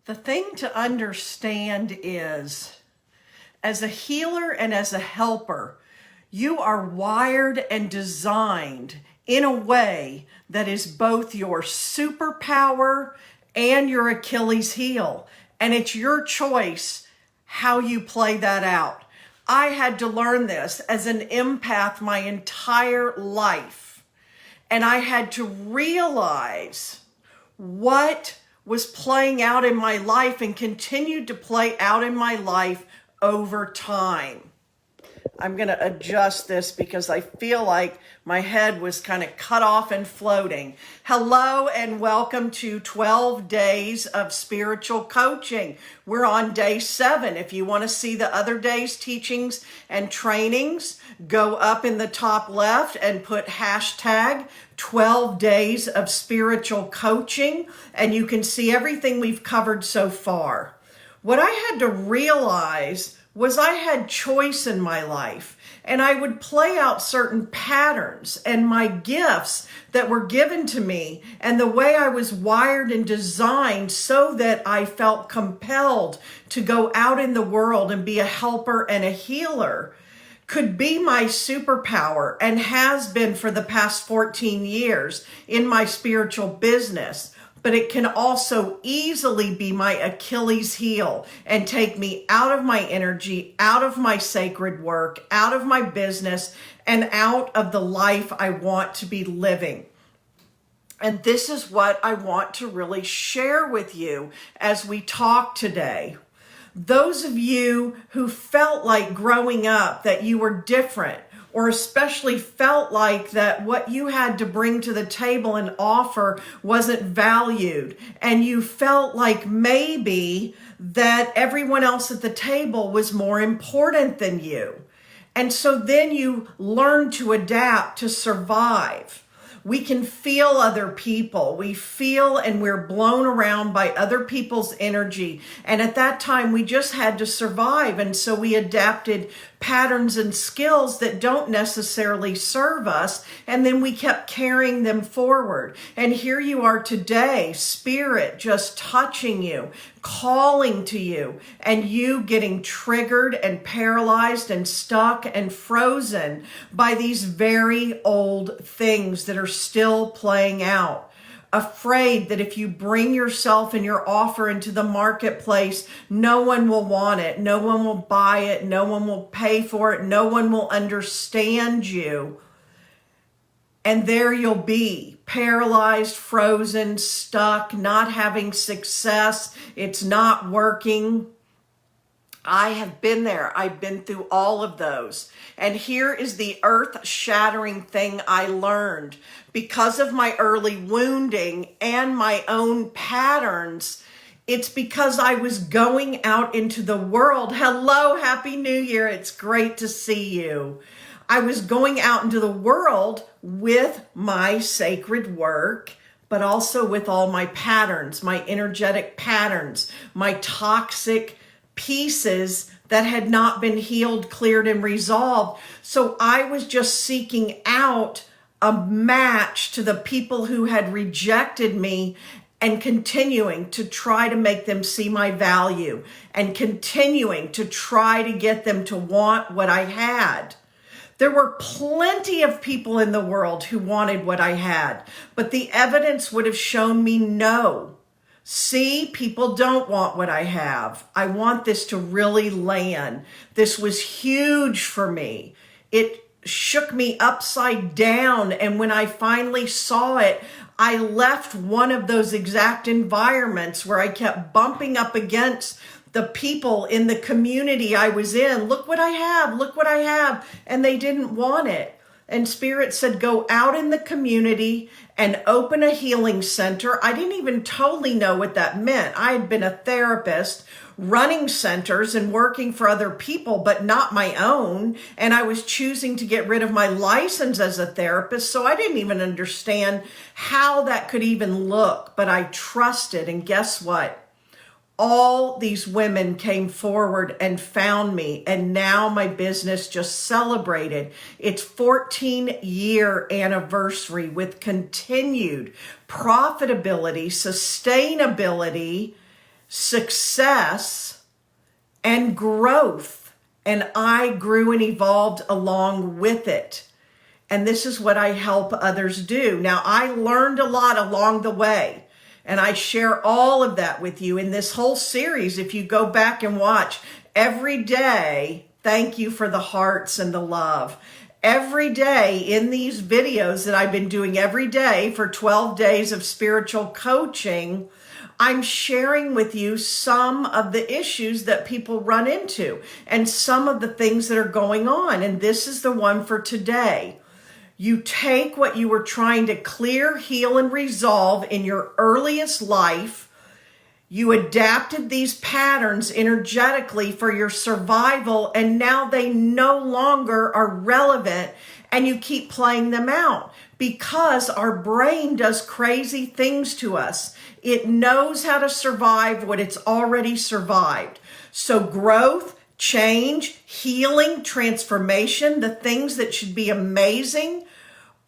The thing to understand is, as a healer and as a helper, you are wired and designed in a way that is both your superpower and your Achilles heel. And it's your choice how you play that out. I had to learn this as an empath my entire life. And I had to realize what was playing out in my life and continued to play out in my life over time. I'm going to adjust this because I feel like my head was kind of cut off and floating. Hello and welcome to 12 Days of Spiritual Coaching. We're on day 7. If you want to see the other days' teachings and trainings, go up in the top left and put hashtag 12 Days of Spiritual Coaching, and you can see everything we've covered so far. What I had to realize was I had choice in my life, and I would play out certain patterns and my gifts that were given to me and the way I was wired and designed so that I felt compelled to go out in the world and be a helper and a healer could be my superpower and has been for the past 14 years in my spiritual business. But it can also easily be my Achilles heel and take me out of my energy, out of my sacred work, out of my business, and out of the life I want to be living. And this is what I want to really share with you as we talk today. Those of you who felt like growing up that you were different, or especially felt like that what you had to bring to the table and offer wasn't valued, and you felt like maybe that everyone else at the table was more important than you. And so then you learn to adapt to survive. We can feel other people. We feel and we're blown around by other people's energy. And at that time, we just had to survive. And so we adapted patterns and skills that don't necessarily serve us. And then we kept carrying them forward. And here you are today, spirit just touching you, calling to you, and you getting triggered and paralyzed and stuck and frozen by these very old things that are still playing out. Afraid that if you bring yourself and your offer into the marketplace, no one will want it, no one will buy it, no one will pay for it, no one will understand you. And there you'll be, paralyzed, frozen, stuck, not having success. It's not working. I have been there. I've been through all of those. And here is the earth-shattering thing I learned. Because of my early wounding and my own patterns, it's because I was going out into the world. Hello, Happy New Year. It's great to see you. I was going out into the world with my sacred work, but also with all my patterns, my energetic patterns, my toxic pieces that had not been healed, cleared, and resolved. So I was just seeking out a match to the people who had rejected me and continuing to try to make them see my value and continuing to try to get them to want what I had. There were plenty of people in the world who wanted what I had, but the evidence would have shown me no. See, people don't want what I have. I want this to really land. This was huge for me. It shook me upside down. And when I finally saw it, I left one of those exact environments where I kept bumping up against the people in the community I was in. Look what I have. Look what I have. And they didn't want it. And Spirit said, go out in the community and open a healing center. I didn't even totally know what that meant. I had been a therapist running centers and working for other people, but not my own. And I was choosing to get rid of my license as a therapist. So I didn't even understand how that could even look, but I trusted. And guess what? All these women came forward and found me, and now my business just celebrated its 14-year anniversary with continued profitability, sustainability, success, and growth. And I grew and evolved along with it. And this is what I help others do. Now, I learned a lot along the way, and I share all of that with you in this whole series. If you go back and watch every day, thank you for the hearts and the love. Every day in these videos that I've been doing every day for 12 days of spiritual coaching, I'm sharing with you some of the issues that people run into and some of the things that are going on. And this is the one for today. You take what you were trying to clear, heal, and resolve in your earliest life. You adapted these patterns energetically for your survival, and now they no longer are relevant, and you keep playing them out because our brain does crazy things to us. It knows how to survive what it's already survived. So growth, change, healing, transformation, the things that should be amazing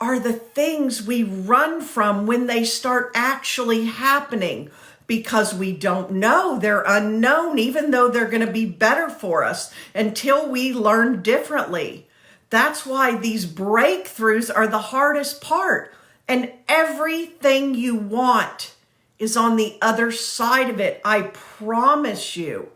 are the things we run from when they start actually happening because we don't know. They're unknown, even though they're going to be better for us until we learn differently. That's why these breakthroughs are the hardest part. And everything you want is on the other side of it. I promise you.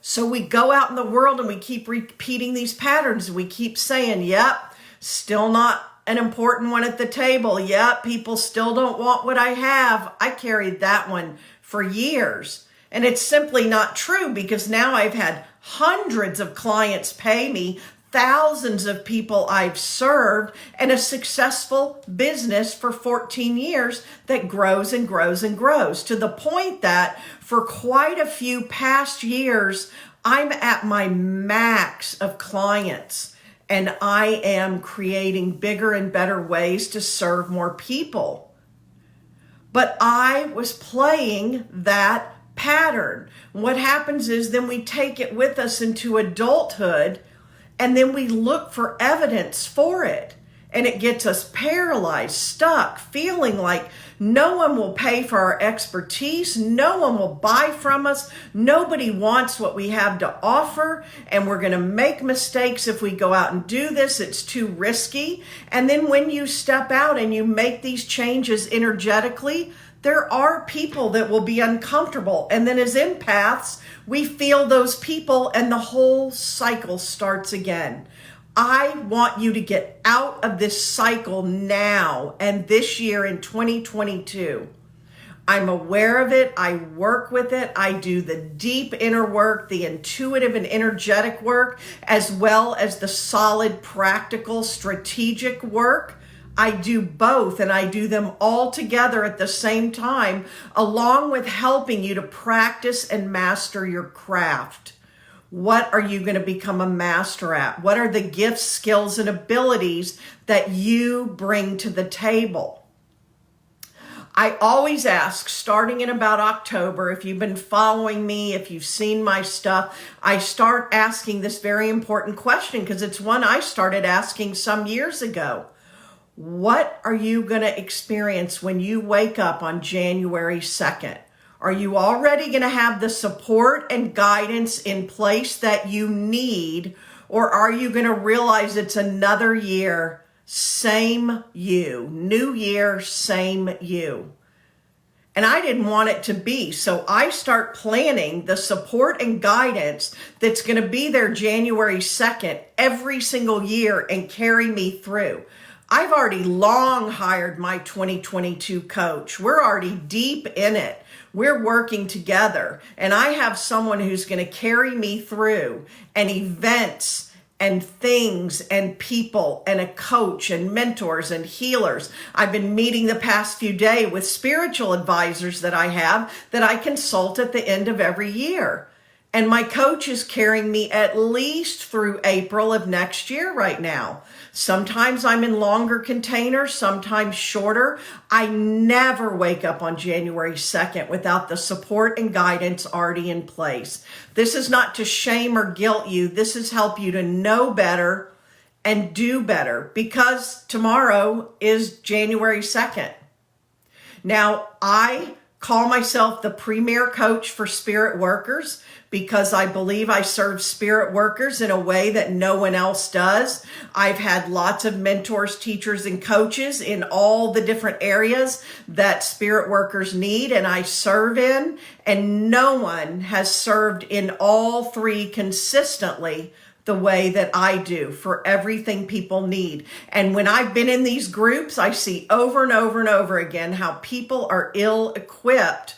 So we go out in the world and we keep repeating these patterns. We keep saying, yep, still not an important one at the table. Yep, people still don't want what I have. I carried that one for years. And it's simply not true because now I've had hundreds of clients pay me, thousands of people I've served, and a successful business for 14 years that grows and grows and grows to the point that for quite a few past years, I'm at my max of clients. And I am creating bigger and better ways to serve more people. But I was playing that pattern. What happens is then we take it with us into adulthood, and then we look for evidence for it. And it gets us paralyzed, stuck, feeling like no one will pay for our expertise. No one will buy from us. Nobody wants what we have to offer. And we're going to make mistakes if we go out and do this. It's too risky. And then when you step out and you make these changes energetically, there are people that will be uncomfortable. And then as empaths, we feel those people and the whole cycle starts again. I want you to get out of this cycle now and this year in 2022. I'm aware of it. I work with it. I do the deep inner work, the intuitive and energetic work, as well as the solid, practical, strategic work. I do both, and I do them all together at the same time, along with helping you to practice and master your craft. What are you going to become a master at? What are the gifts, skills, and abilities that you bring to the table? I always ask, starting in about October, if you've been following me, if you've seen my stuff, I start asking this very important question because it's one I started asking some years ago. What are you going to experience when you wake up on January 2nd? Are you already going to have the support and guidance in place that you need? Or are you going to realize it's another year, same you, new year, same you? And I didn't want it to be. So I start planning the support and guidance that's going to be there January 2nd every single year and carry me through. I've already long hired my 2022 coach. We're already deep in it. We're working together, and I have someone who's going to carry me through, and events and things and people and a coach and mentors and healers. I've been meeting the past few days with spiritual advisors that I have that I consult at the end of every year. And my coach is carrying me at least through April of next year right now. Sometimes I'm in longer containers, sometimes shorter. I never wake up on January 2nd without the support and guidance already in place. This is not to shame or guilt you. This is help you to know better and do better because tomorrow is January 2nd. Now, I call myself the premier coach for spirit workers because I believe I serve spirit workers in a way that no one else does. I've had lots of mentors, teachers, and coaches in all the different areas that spirit workers need and I serve in, and no one has served in all three consistently the way that I do for everything people need. And when I've been in these groups, I see over and over and over again how people are ill-equipped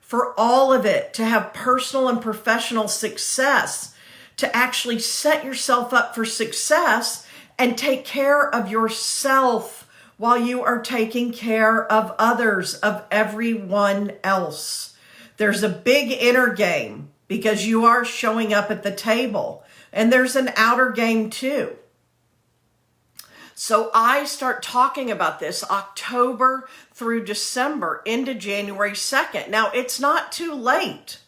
for all of it, to have personal and professional success, to actually set yourself up for success and take care of yourself while you are taking care of others, of everyone else. There's a big inner game because you are showing up at the table, and there's an outer game too. So I start talking about this October through December into January 2nd. Now, it's not too late.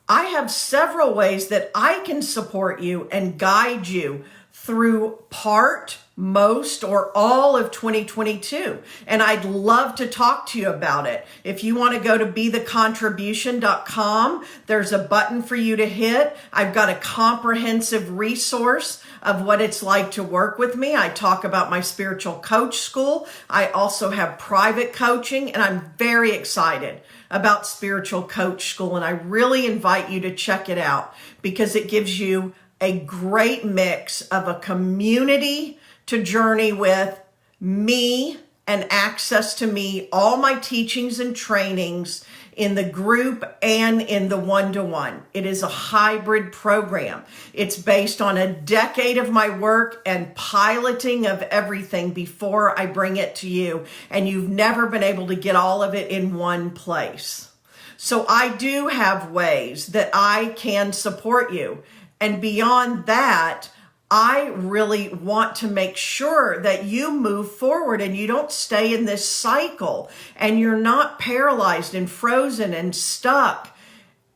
I have several ways that I can support you and guide you through part, most, or all of 2022. And I'd love to talk to you about it. If you want to go to bethecontribution.com, there's a button for you to hit. I've got a comprehensive resource of what it's like to work with me. I talk about my spiritual coach school. I also have private coaching, and I'm very excited about spiritual coach school. And I really invite you to check it out because it gives you a great mix of a community to journey with, me and access to me, all my teachings and trainings in the group and in the one-to-one. It is a hybrid program. It's based on a decade of my work and piloting of everything before I bring it to you. And you've never been able to get all of it in one place. So I do have ways that I can support you. And beyond that, I really want to make sure that you move forward and you don't stay in this cycle and you're not paralyzed and frozen and stuck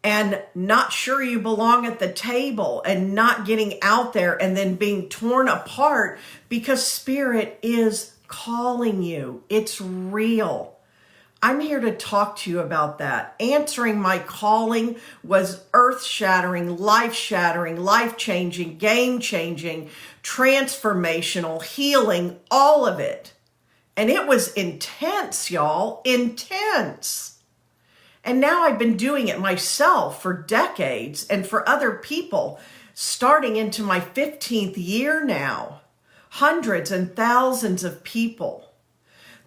and not sure you belong at the table and not getting out there and then being torn apart because Spirit is calling you. It's real. I'm here to talk to you about that. Answering my calling was earth-shattering, life-changing, game-changing, transformational, healing, all of it. And it was intense, y'all, intense. And now I've been doing it myself for decades and for other people, starting into my 15th year now. Hundreds and thousands of people.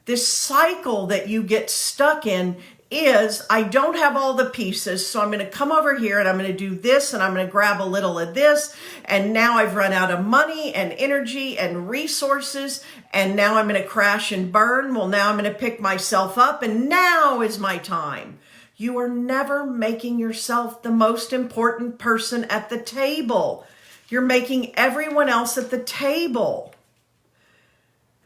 This cycle that you get stuck in is, I don't have all the pieces, so I'm going to come over here and I'm going to do this and I'm going to grab a little of this, and now I've run out of money and energy and resources, and now I'm going to crash and burn. Well, now I'm going to pick myself up, and now is my time. You are never making yourself the most important person at the table. You're making everyone else at the table.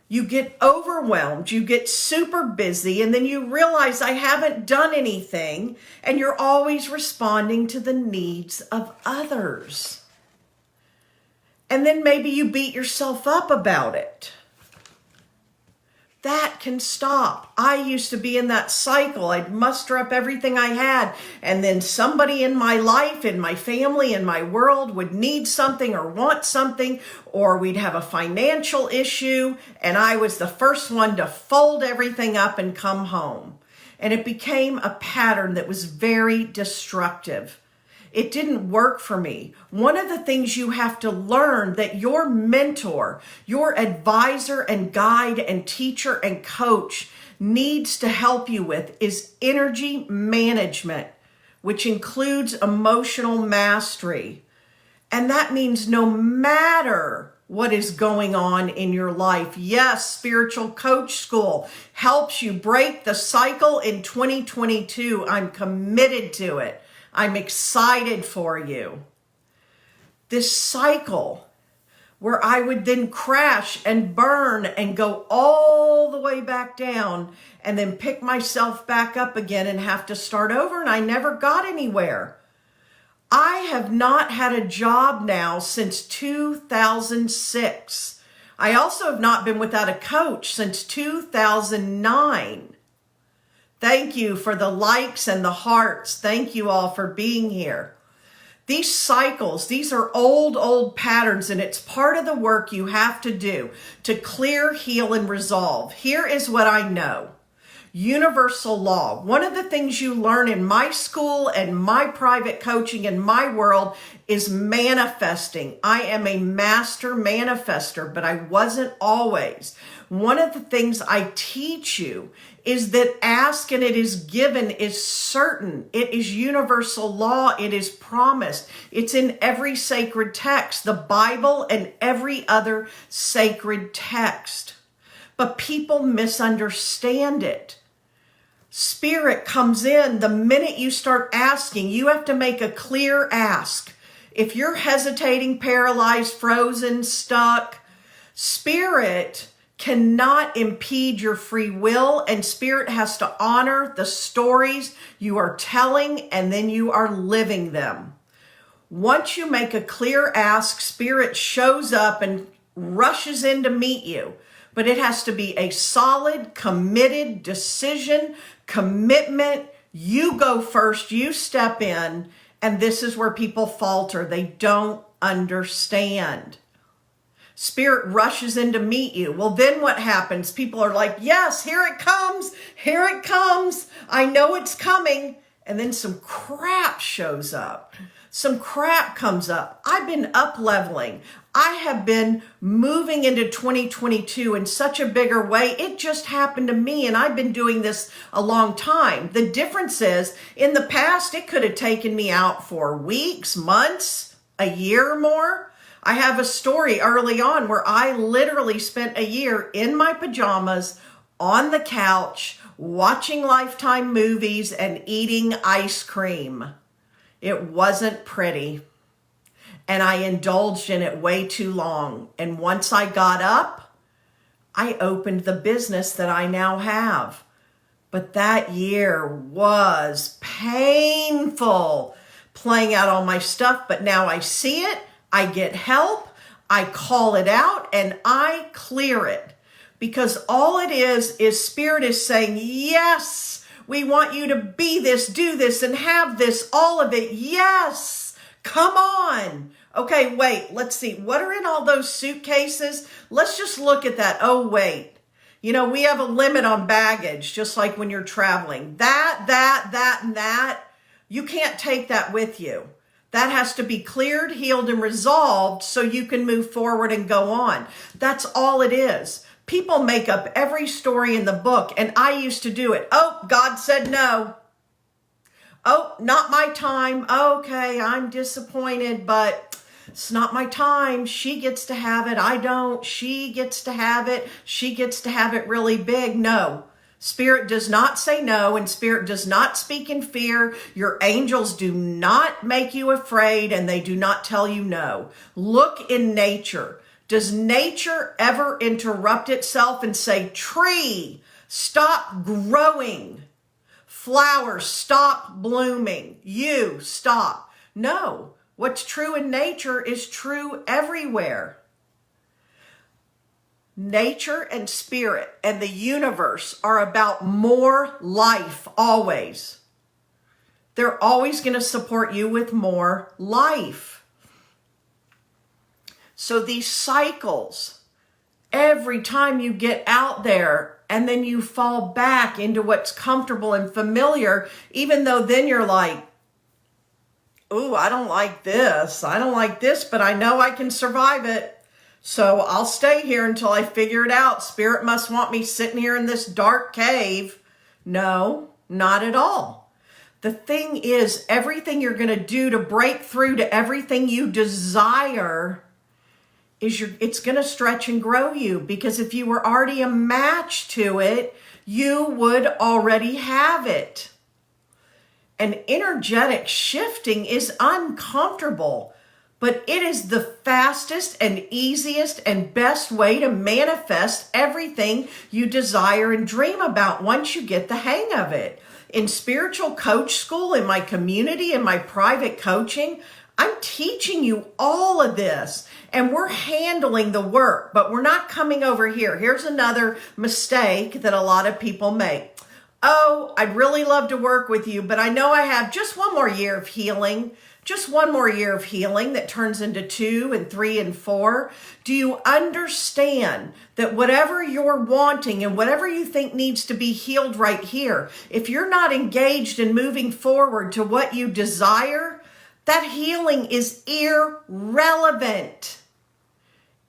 You get overwhelmed, you get super busy, and then you realize I haven't done anything, and you're always responding to the needs of others. And then maybe you beat yourself up about it. That can stop. I used to be in that cycle. I'd muster up everything I had, and then somebody in my life, in my family, in my world would need something or want something, or we'd have a financial issue, and I was the first one to fold everything up and come home. And it became a pattern that was very destructive. It didn't work for me. One of the things you have to learn that your mentor, your advisor and guide and teacher and coach needs to help you with is energy management, which includes emotional mastery. And that means no matter what is going on in your life, yes, Spiritual Coach School helps you break the cycle in 2022. I'm committed to it. I'm excited for you. This cycle where I would then crash and burn and go all the way back down and then pick myself back up again and have to start over, and I never got anywhere. I have not had a job now since 2006. I also have not been without a coach since 2009. Thank you for the likes and the hearts. Thank you all for being here. These cycles, these are old patterns, and it's part of the work you have to do to clear, heal, and resolve. Here is what I know. Universal law. One of the things you learn in my school and my private coaching in my world is manifesting. I am a master manifester, but I wasn't always. One of the things I teach you is that ask and it is given is certain. It is universal law. It is promised. It's in every sacred text, the Bible and every other sacred text. But people misunderstand it. Spirit comes in the minute you start asking. You have to make a clear ask. If you're hesitating, paralyzed, frozen, stuck, Spirit cannot impede your free will, and Spirit has to honor the stories you are telling, and then you are living them. Once you make a clear ask, Spirit shows up and rushes in to meet you. But it has to be a solid, committed decision, commitment. You go first, you step in, and this is where people falter. They don't understand. Spirit rushes in to meet you. Well, then what happens? People are like, yes, here it comes. Here it comes. I know it's coming. And then some crap shows up. Some crap comes up. I've been up leveling. I have been moving into 2022 in such a bigger way. It just happened to me, and I've been doing this a long time. The difference is, in the past, it could have taken me out for weeks, months, a year or more. I have a story early on where I literally spent a year in my pajamas on the couch, watching Lifetime movies and eating ice cream. It wasn't pretty. And I indulged in it way too long. And once I got up, I opened the business that I now have. But that year was painful, playing out all my stuff. But now I see it, I get help, I call it out, and I clear it. Because all it is Spirit is saying, yes, we want you to be this, do this, and have this, all of it. Yes, come on. Okay, wait, let's see. What are in all those suitcases? Let's just look at that. Oh, wait. You know, we have a limit on baggage, just like when you're traveling. That, and that. You can't take that with you. That has to be cleared, healed, and resolved so you can move forward and go on. That's all it is. People make up every story in the book, and I used to do it. Oh, God said no. Oh, not my time. Okay, I'm disappointed, but it's not my time. She gets to have it. I don't. She gets to have it. She gets to have it really big. No. Spirit does not say no, and Spirit does not speak in fear. Your angels do not make you afraid, and they do not tell you no. Look in nature. Does nature ever interrupt itself and say, tree, stop growing? Flower, stop blooming. You, stop. No. What's true in nature is true everywhere. Nature and Spirit and the universe are about more life always. They're always going to support you with more life. So these cycles, every time you get out there and then you fall back into what's comfortable and familiar, even though then you're like, ooh, I don't like this. I don't like this, but I know I can survive it. So I'll stay here until I figure it out. Spirit must want me sitting here in this dark cave. No, not at all. The thing is, everything you're going to do to break through to everything you desire it's going to stretch and grow you. Because if you were already a match to it, you would already have it. And energetic shifting is uncomfortable. But it is the fastest and easiest and best way to manifest everything you desire and dream about once you get the hang of it. In spiritual coach school, in my community, in my private coaching, I'm teaching you all of this. And we're handling the work, but we're not coming over here. Here's another mistake that a lot of people make. oh, I'd really love to work with you, but I know I have just one more year of healing, just one more year of healing that turns into 2 and 3 and 4. Do you understand that whatever you're wanting and whatever you think needs to be healed right here, if you're not engaged in moving forward to what you desire, that healing is irrelevant.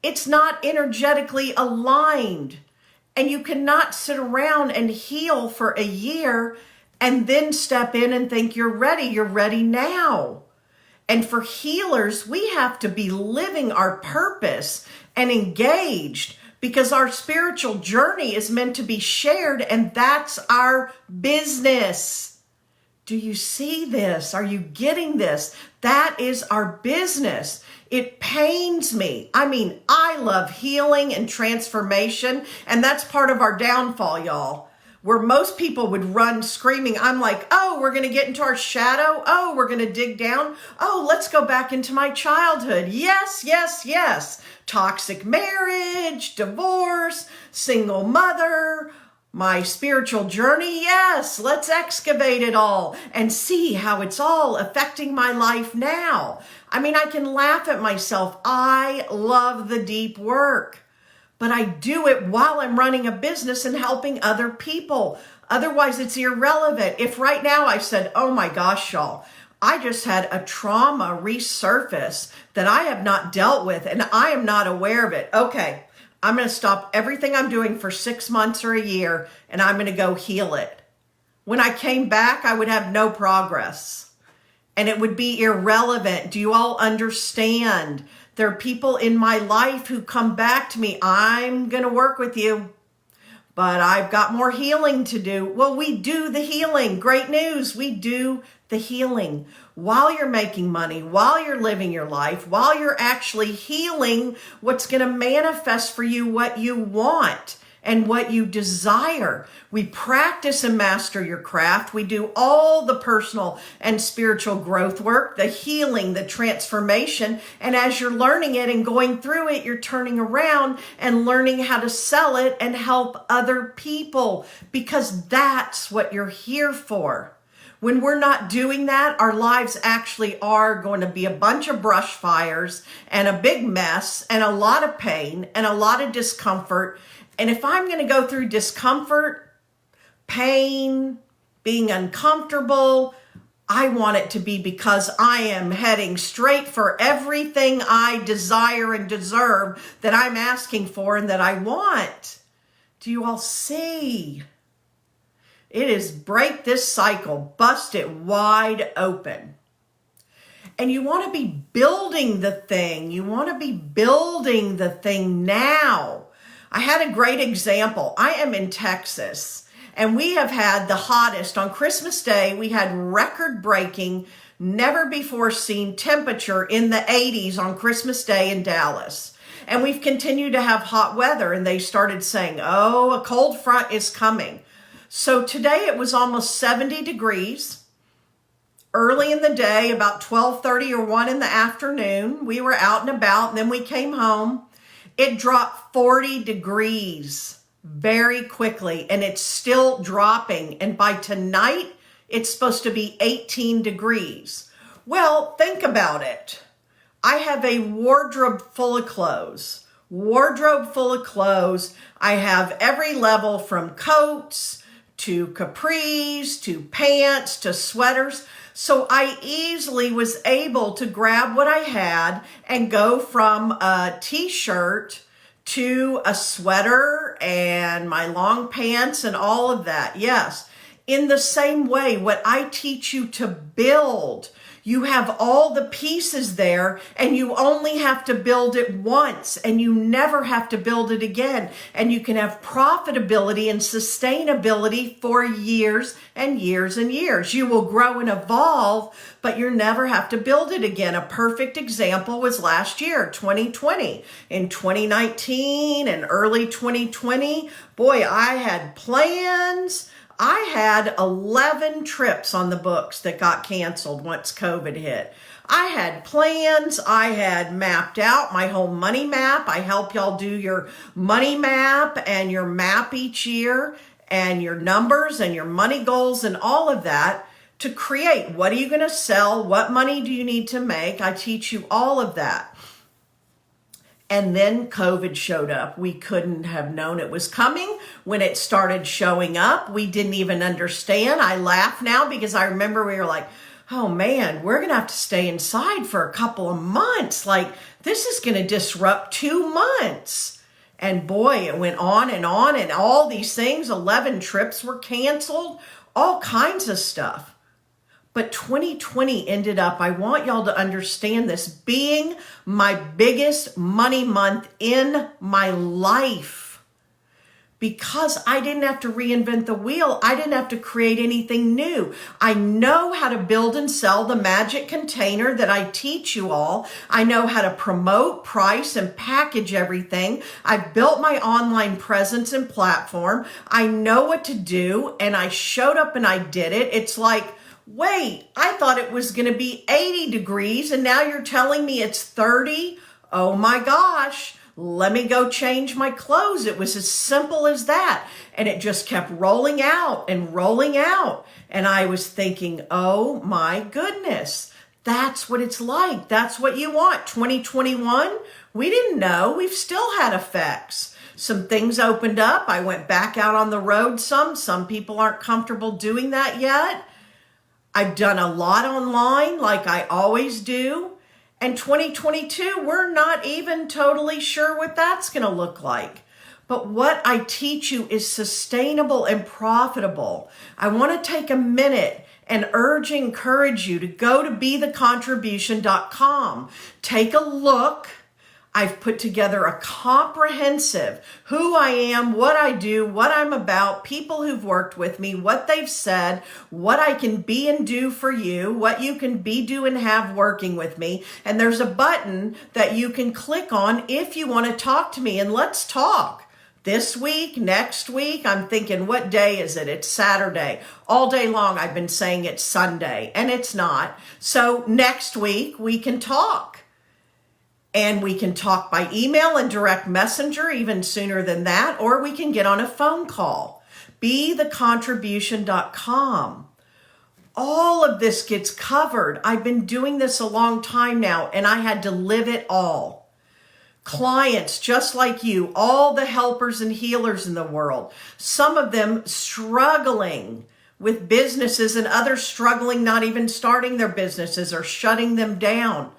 It's not energetically aligned. And you cannot sit around and heal for a year and then step in and think you're ready. You're ready now. And for healers, we have to be living our purpose and engaged, because our spiritual journey is meant to be shared, and that's our business. Do you see this? Are you getting this? That is our business. It pains me. I mean, I love healing and transformation, and that's part of our downfall, y'all. Where most people would run screaming, I'm like, oh, we're going to get into our shadow. Oh, we're going to dig down. Oh, let's go back into my childhood. Yes, yes, yes. Toxic marriage, divorce, single mother, my spiritual journey. Yes, let's excavate it all and see how it's all affecting my life now. I mean, I can laugh at myself. I love the deep work. But I do it while I'm running a business and helping other people. Otherwise, it's irrelevant. If right now I said, oh my gosh, y'all, I just had a trauma resurface that I have not dealt with and I am not aware of it. Okay, I'm going to stop everything I'm doing for 6 months or a year and I'm going to go heal it. When I came back, I would have no progress and it would be irrelevant. Do you all understand? There are people in my life who come back to me. I'm going to work with you, but I've got more healing to do. Well, we do the healing. Great news. We do the healing while you're making money, while you're living your life, while you're actually healing what's going to manifest for you what you want and what you desire. We practice and master your craft. We do all the personal and spiritual growth work, the healing, the transformation. And as you're learning it and going through it, you're turning around and learning how to sell it and help other people, because that's what you're here for. When we're not doing that, our lives actually are going to be a bunch of brush fires and a big mess and a lot of pain and a lot of discomfort. And if I'm going to go through discomfort, pain, being uncomfortable, I want it to be because I am heading straight for everything I desire and deserve that I'm asking for and that I want. Do you all see? It is break this cycle, bust it wide open. And you want to be building the thing. You want to be building the thing now. I had a great example. I am in Texas, and we have had the hottest, on Christmas Day, we had record-breaking, never before seen temperature in the 80s on Christmas Day in Dallas. And we've continued to have hot weather, and they started saying, oh, a cold front is coming. So today it was almost 70 degrees. Early in the day, about 12:30 or 1 in the afternoon, we were out and about, and then we came home. It dropped 40 degrees very quickly, and it's still dropping. And by tonight, it's supposed to be 18 degrees. Well, think about it. I have a wardrobe full of clothes. I have every level from coats to capris, to pants, to sweaters. So I easily was able to grab what I had and go from a t-shirt to a sweater and my long pants and all of that. Yes. In the same way, what I teach you to build, you have all the pieces there and you only have to build it once and you never have to build it again. And you can have profitability and sustainability for years and years and years. You will grow and evolve, but you never have to build it again. A perfect example was last year, 2020. In 2019 and early 2020, boy, I had plans. I had 11 trips on the books that got canceled once COVID hit. I had plans. I had mapped out my whole money map. I help y'all do your money map and your map each year. and your numbers and your money goals and all of that to create. What are you going to sell? What money do you need to make? I teach you all of that. And then COVID showed up. We couldn't have known it was coming. When it started showing up, we didn't even understand. I laugh now because I remember we were like, oh man, we're going to have to stay inside for a couple of months. Like, this is going to disrupt 2 months. And boy, it went on, and all these things, 11 trips were canceled, all kinds of stuff. But 2020 ended up, I want y'all to understand this, being my biggest money month in my life. Because I didn't have to reinvent the wheel. I didn't have to create anything new. I know how to build and sell the magic container that I teach you all. I know how to promote, price, and package everything. I've built my online presence and platform. I know what to do, and I showed up and I did it. It's like, wait, I thought it was going to be 80 degrees and now you're telling me it's 30? Oh my gosh, let me go change my clothes. It was as simple as that. And it just kept rolling out and rolling out. And I was thinking, oh my goodness, that's what it's like. That's what you want. 2021, we didn't know. We've still had effects. Some things opened up. I went back out on the road some. Some people aren't comfortable doing that yet. I've done a lot online like I always do. And 2022, we're not even totally sure what that's going to look like. But what I teach you is sustainable and profitable. I want to take a minute and encourage you to go to bethecontribution.com. Take a look. I've put together a comprehensive who I am, what I do, what I'm about, people who've worked with me, what they've said, what I can be and do for you, what you can be, do, and have working with me. And there's a button that you can click on if you want to talk to me, and let's talk. This week, next week, I'm thinking, what day is it? It's Saturday. All day long, I've been saying it's Sunday, and it's not. So next week, we can talk. And we can talk by email and direct messenger even sooner than that, or we can get on a phone call. Bethecontribution.com. All of this gets covered. I've been doing this a long time now, and I had to live it all. Clients just like you, all the helpers and healers in the world, some of them struggling with businesses and others struggling not even starting their businesses or shutting them down.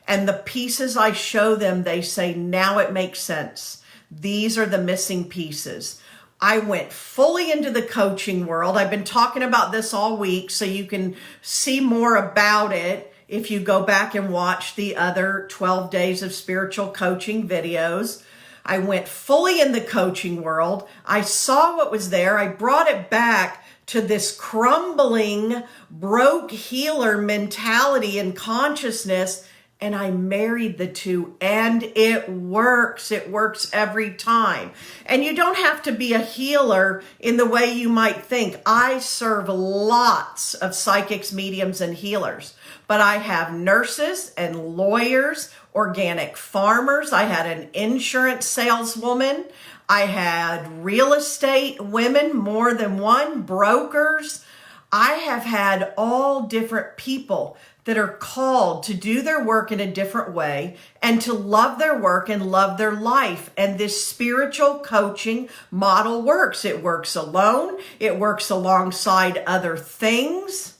And the pieces I show them, they say, now it makes sense. These are the missing pieces. I went fully into the coaching world. I've been talking about this all week, so you can see more about it if you go back and watch the other 12 days of spiritual coaching videos. I went fully in the coaching world. I saw what was there. I brought it back to this crumbling, broke healer mentality and consciousness. And I married the two, and it works. It works every time. And you don't have to be a healer in the way you might think. I serve lots of psychics, mediums, and healers. But I have nurses and lawyers, organic farmers. I had an insurance saleswoman. I had real estate women, more than one, brokers. I have had all different people that are called to do their work in a different way and to love their work and love their life. And this spiritual coaching model works. It works alone. It works alongside other things.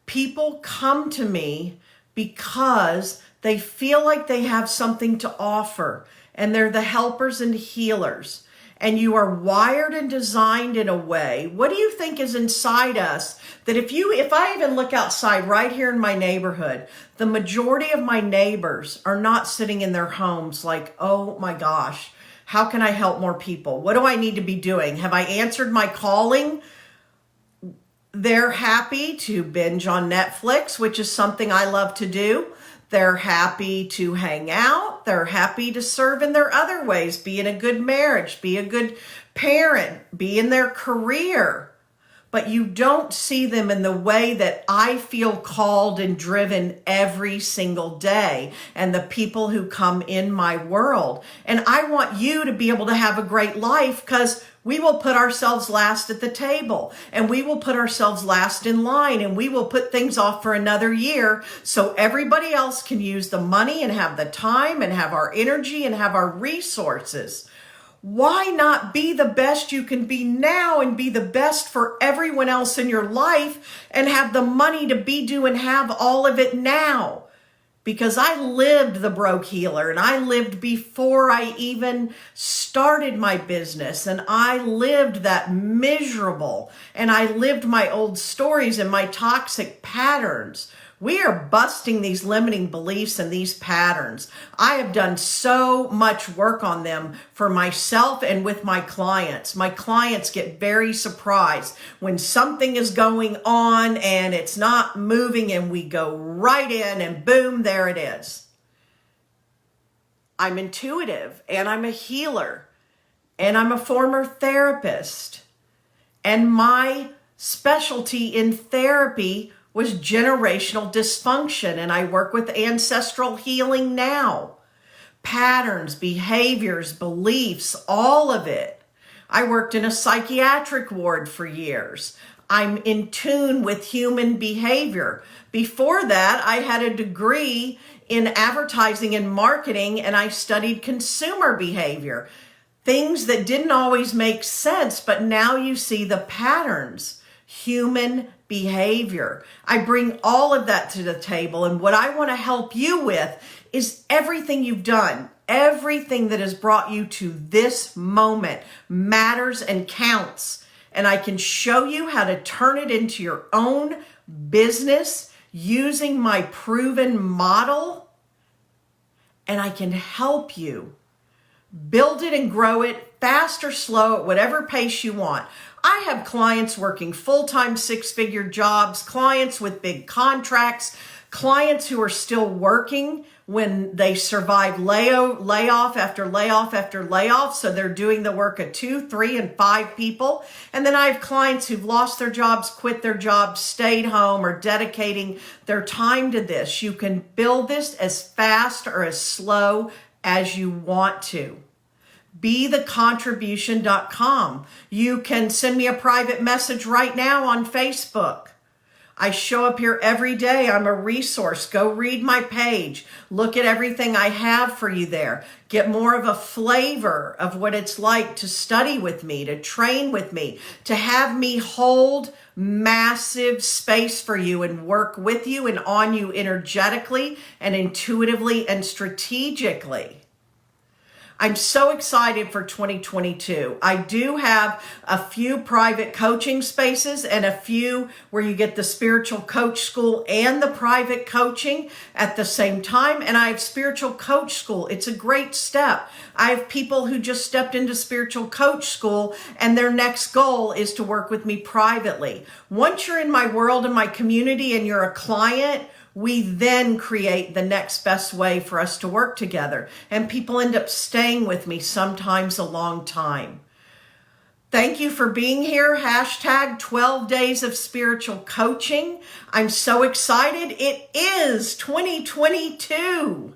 People come to me because they feel like they have something to offer, and they're the helpers and healers. And you are wired and designed in a way. What do you think is inside us that if I even look outside right here in my neighborhood, the majority of my neighbors are not sitting in their homes like, oh my gosh, how can I help more people? What do I need to be doing? Have I answered my calling? They're happy to binge on Netflix, which is something I love to do. They're happy to hang out. They're happy to serve in their other ways, be in a good marriage, be a good parent, be in their career. But you don't see them in the way that I feel called and driven every single day, and the people who come in my world. And I want you to be able to have a great life, because We will put ourselves last at the table, and we will put ourselves last in line, and we will put things off for another year so everybody else can use the money and have the time and have our energy and have our resources. Why not be the best you can be now and be the best for everyone else in your life and have the money to be, do, and have all of it now? Because I lived the broke healer, and I lived before I even started my business, and I lived that miserable, and I lived my old stories and my toxic patterns. We are busting these limiting beliefs and these patterns. I have done so much work on them for myself and with my clients. My clients get very surprised when something is going on and it's not moving, and we go right in and boom, there it is. I'm intuitive, and I'm a healer, and I'm a former therapist. And my specialty in therapy was generational dysfunction, and I work with ancestral healing now. Patterns, behaviors, beliefs, all of it. I worked in a psychiatric ward for years. I'm in tune with human behavior. Before that, I had a degree in advertising and marketing, and I studied consumer behavior. Things that didn't always make sense, but now you see the patterns. Human behavior. I bring all of that to the table, and what I want to help you with is everything you've done, everything that has brought you to this moment matters and counts, and I can show you how to turn it into your own business using my proven model, and I can help you build it and grow it fast or slow at whatever pace you want. I have clients working full-time six-figure jobs, clients with big contracts, clients who are still working when they survive layoff after layoff after layoff. So they're doing the work of 2, 3, and 5 people. And then I have clients who've lost their jobs, quit their jobs, stayed home, or dedicating their time to this. You can build this as fast or as slow as you want to. BeTheContribution.com. You can send me a private message right now on Facebook. I show up here every day. I'm a resource. Go read my page. Look at everything I have for you there. Get more of a flavor of what it's like to study with me, to train with me, to have me hold massive space for you and work with you and on you energetically and intuitively and strategically. I'm so excited for 2022. I do have a few private coaching spaces and a few where you get the spiritual coach school and the private coaching at the same time. And I have spiritual coach school. It's a great step. I have people who just stepped into spiritual coach school and their next goal is to work with me privately. Once you're in my world and my community and you're a client, we then create the next best way for us to work together. And people end up staying with me sometimes a long time. Thank you for being here. Hashtag 12 days of spiritual coaching. I'm so excited. It is 2022.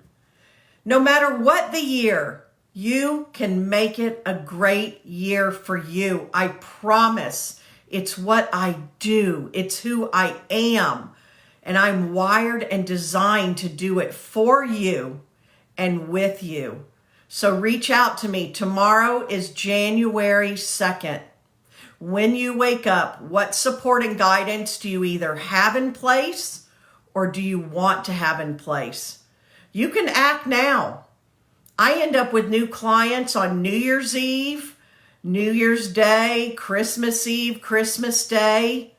No matter what the year, you can make it a great year for you. I promise. It's what I do. It's who I am. And I'm wired and designed to do it for you and with you. So reach out to me. Tomorrow is January 2nd. When you wake up, what support and guidance do you either have in place or do you want to have in place? You can act now. I end up with new clients on New Year's Eve, New Year's Day, Christmas Eve, Christmas Day.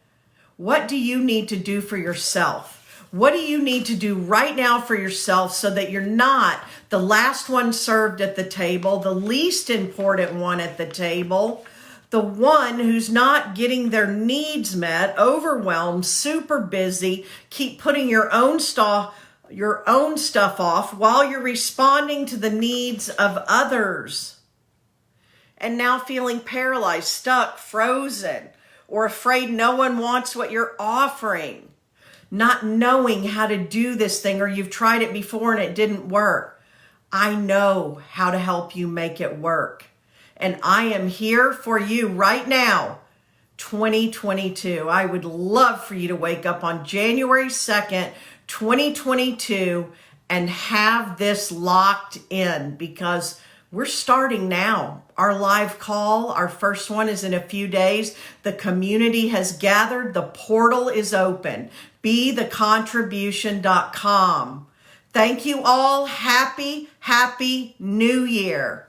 What do you need to do for yourself? What do you need to do right now for yourself so that you're not the last one served at the table, the least important one at the table, the one who's not getting their needs met, overwhelmed, super busy, keep putting your own stuff off while you're responding to the needs of others, and now feeling paralyzed, stuck, frozen, or afraid no one wants what you're offering, not knowing how to do this thing, or you've tried it before and it didn't work. I know how to help you make it work. and I am here for you right now, 2022. I would love for you to wake up on January 2nd, 2022 and have this locked in, because we're starting now. Our live call, our first one is in a few days. The community has gathered. The portal is open. BeTheContribution.com. Thank you all. Happy New Year.